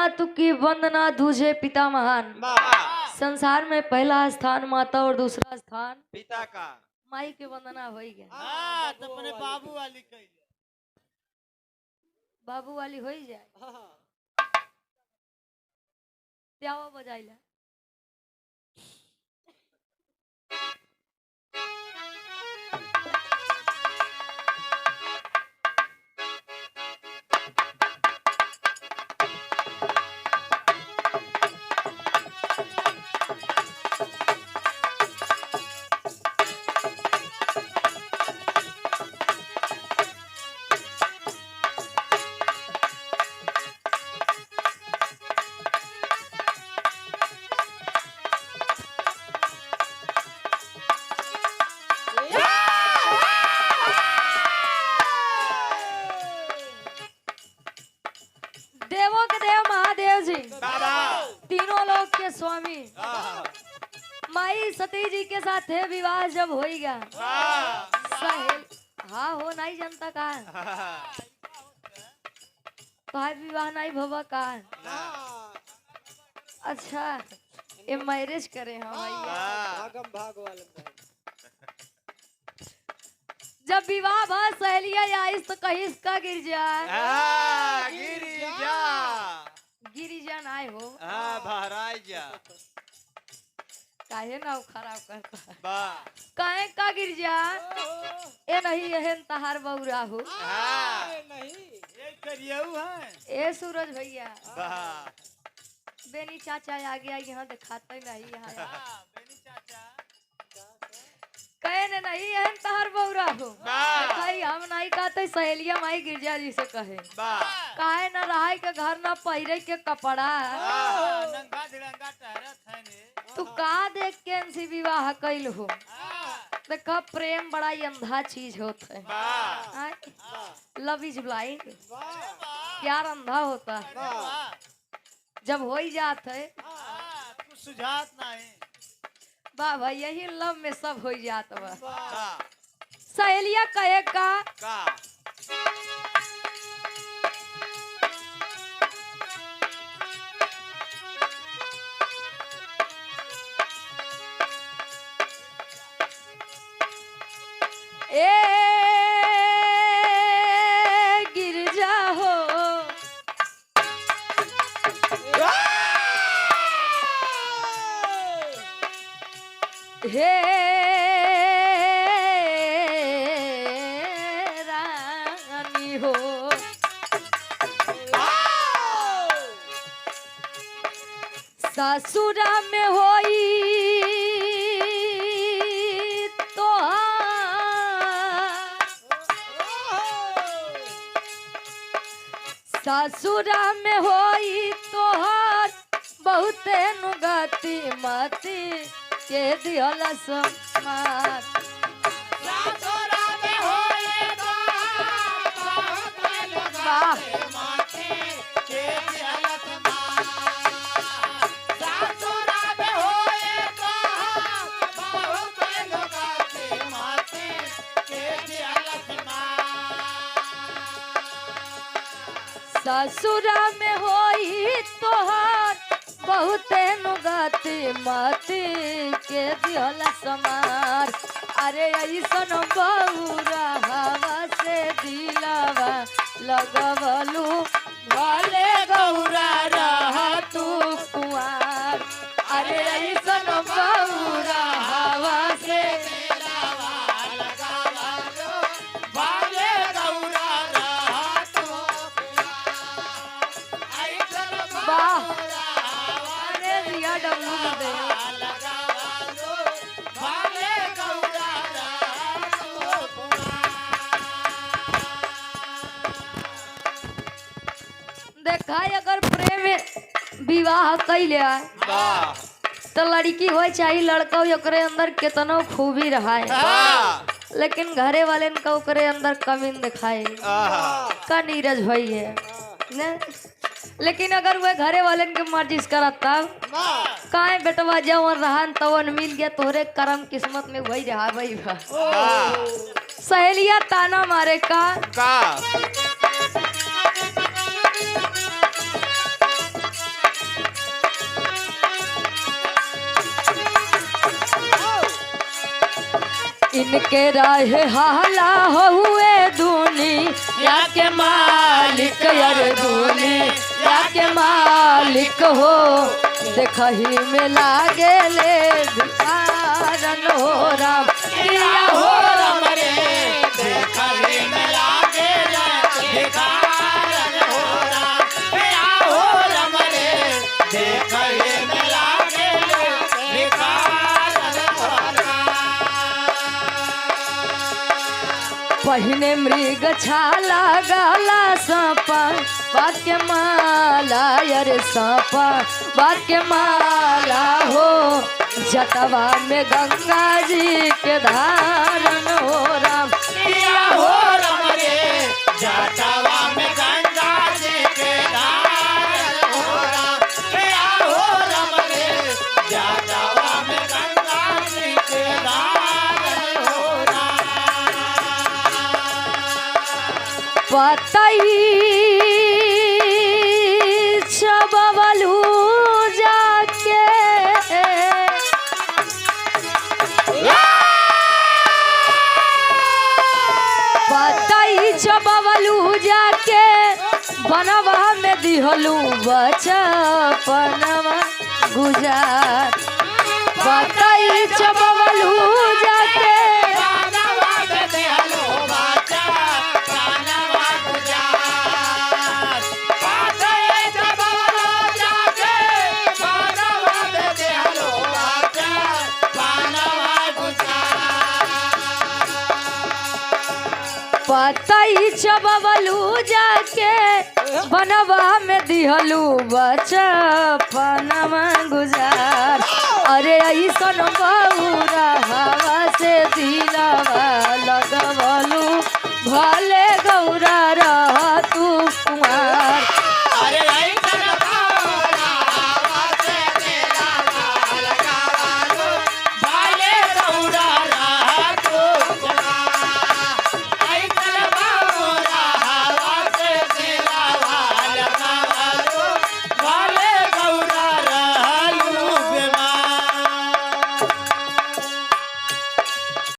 मातु की वंदना तुझे पिता महान। संसार में पहला स्थान माता और दूसरा स्थान पिता का। माई के वंदना हो गया। तो अपने बाबू वाली कही बाबू वाली हो जाए त्यावा बजाइला। देवों के देव महादेव जी तीनों लोग के स्वामी माई सती जी के साथ है विवाह जब हो गया। हाँ हो नहीं जनता का तो है विवाह नहीं भवा का। अच्छा ये मैरिज करे हम भागम भाग वाले जब विवाह भा सहेलिया आइस तो कहीं इसका गिरजा गिरिजा नाय हो काहे ना खराब करता काहे का गिरजा ए नहीं एहन तहार बौरा हो ए सूरज भैया बेनी चाचा आ गया यहाँ दिखाते नहीं यहाँ कहे न नहीं एहन तहार बौरा हो भाई हम नहीं कहते सहेलिया माई गिरजा जी से कहे काहे न रहाई के घर न पहिरे के कपड़ा तू का देख के इनसे विवाह कैल हो। देखा प्रेम बड़ा अंधा चीज होता है। लव इज ब्लाइंड प्यार अंधा होता है जब हो ही जात है सुझात नहीं वाह भाई यही लव में सब हो जात बा। सहेलिया कहे का ए गिरजा हो हे रानी हो ससुरा में होई तो ससुरा में होई तोहर बहुते नुगति मती के दिहला समार ससुरा में होई तोहर बहुते नुगति मती के दिहला समार। अरे ऐसन बहुरा हवा से दिलावा लगवलू भले गौरा रह तू कुआर। अरे ऐसन बहुरा हवा से देखा अगर प्रेम विवाह कैले तो लड़की हो चाहे लड़का हो ओकरे अंदर कितनो खूबी रहा है लेकिन घरे वाले का ओकरे अंदर कमी दिखाए का नीरज भाई है न। लेकिन अगर वह घरे वाले के मर्जी करा तब काहे बेटवा जवन रहन तवन मिल गया तोहरे कर्म किस्मत में वही रहा भाई सहेलिया ताना मारे का इनके रहे हाला हुए दुनिया के मालिक यार दुनिया के मालिक हो देखही में लागे ले भिखारन हो राम पिया हो राम रे देखही में लागे भिखारन हो राम पिया हो राम रे देखही में लागे भिखारन हो राम। पहिने मृग छाला गला सपा वाक्य माला यार सपा वाक्य माला हो जटवा में गंगा जी के धारन हो राम पिया हो राम रे जटवा में गंगा जी के धारन हो राम पिया हो राम रे जटवा में गंगा जी के धारन हो राम। पतई छबलू जाके पतई छबलू जाके बनवा में दिहलू बचपनवा गुजार पतई छबलू जाके पतई चबलू जाके बनवा में दिहलू बचपनवा गुजार अरे ऐसन बहुरा हवा से दिलवा लगवा